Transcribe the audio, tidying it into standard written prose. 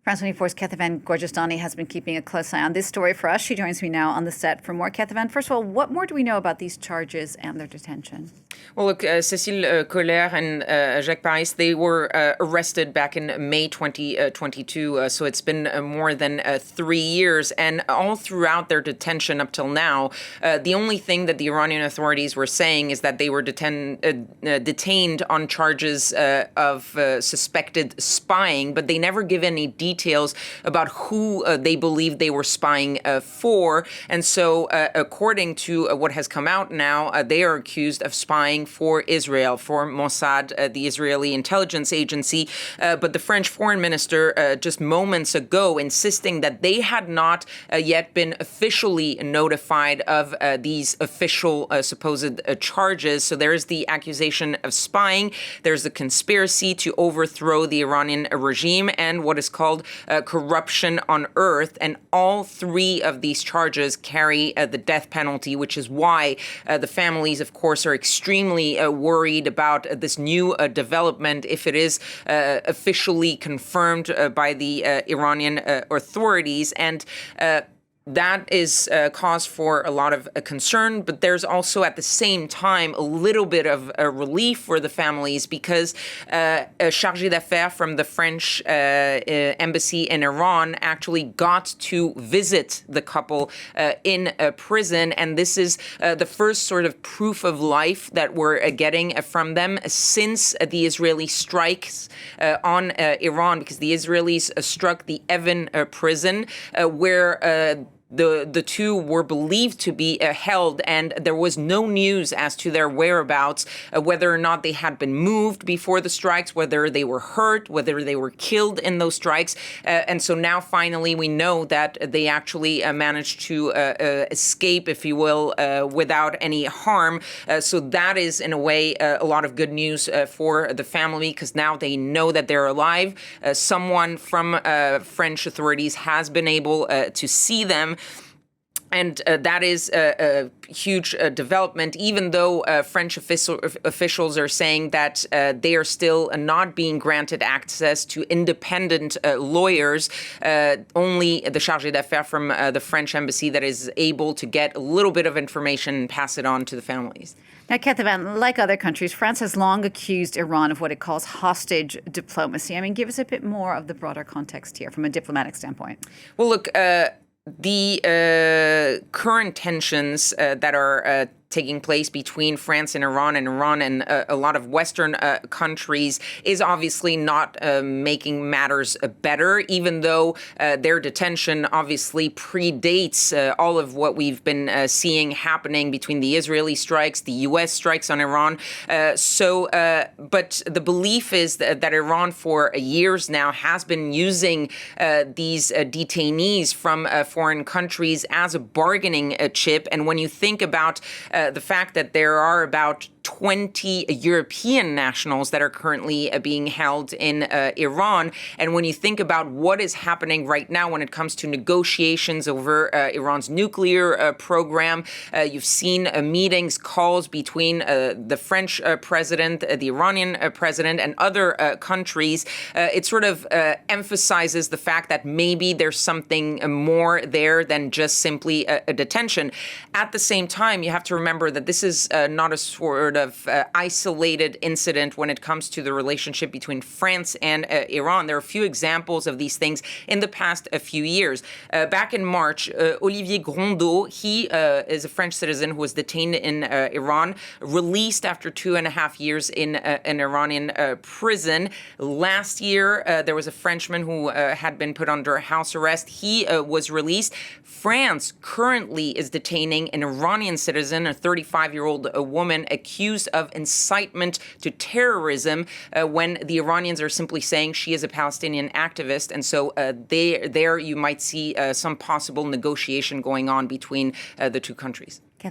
France 24's Kethavan Gorjestani has been keeping a close eye on this story for us. She joins me now on the set for more. Kethavan, first of all, what more do we know about these charges and their detention? Well, look, Cecile, Kohler and Jacques, they were arrested back in May 2022, so it's been more than 3 years. And all throughout their detention up till now, the only thing that the Iranian authorities were saying is that they were detained on charges of suspected spying, but they never give any details about who they believe they were spying for. And so, according to what has come out now, they are accused of spying for Israel, for Mossad, the Israeli intelligence agency. But the French foreign minister just moments ago insisting that they had not yet been officially notified of these official supposed charges. So there is the accusation of spying, there's the conspiracy to overthrow the Iranian regime, and what is called corruption on earth. And all three of these charges carry the death penalty, which is why the families, of course, are extremely worried about this new development if it is officially confirmed by the Iranian authorities. And that is cause for a lot of concern, but there's also at the same time a little bit of relief for the families because a chargé d'affaires from the French embassy in Iran actually got to visit the couple in a prison, and this is the first sort of proof of life that we're getting from them since the Israeli strikes on Iran, because the Israelis struck the Evin prison where the two were believed to be held, and there was no news as to their whereabouts, whether or not they had been moved before the strikes, whether they were hurt, whether they were killed in those strikes. And so now finally we know that they actually managed to escape, if you will, without any harm. So that is, in a way, a lot of good news for the family, because now they know that they're alive. Someone from French authorities has been able to see them. And that is a huge development, even though French officials are saying that they are still not being granted access to independent lawyers. Only the chargé d'affaires from the French embassy that is able to get a little bit of information and pass it on to the families. Now, Kethavan, like other countries, France has long accused Iran of what it calls hostage diplomacy. I mean, give us a bit more of the broader context here from a diplomatic standpoint. Well, look, the current tensions that are taking place between France and Iran and a lot of Western countries is obviously not making matters better, even though their detention obviously predates all of what we've been seeing happening between the Israeli strikes, the U.S. strikes on Iran. But the belief is that Iran for years now has been using these detainees from foreign countries as a bargaining chip. And when you think about the fact that there are about 20 European nationals that are currently being held in Iran. And when you think about what is happening right now when it comes to negotiations over Iran's nuclear program, you've seen meetings, calls between the French president, the Iranian president, and other countries. It sort of emphasizes the fact that maybe there's something more there than just simply a detention. At the same time, you have to remember that this is not a sort of isolated incident when it comes to the relationship between France and Iran. There are a few examples of these things in the past few years. Back in March, Olivier Grondeau, he is a French citizen who was detained in Iran, released after 2.5 years in an Iranian prison. Last year, there was a Frenchman who had been put under house arrest. He was released. France currently is detaining an Iranian citizen, a 35-year-old woman accused of incitement to terrorism when the Iranians are simply saying she is a Palestinian activist. And so there you might see some possible negotiation going on between the two countries.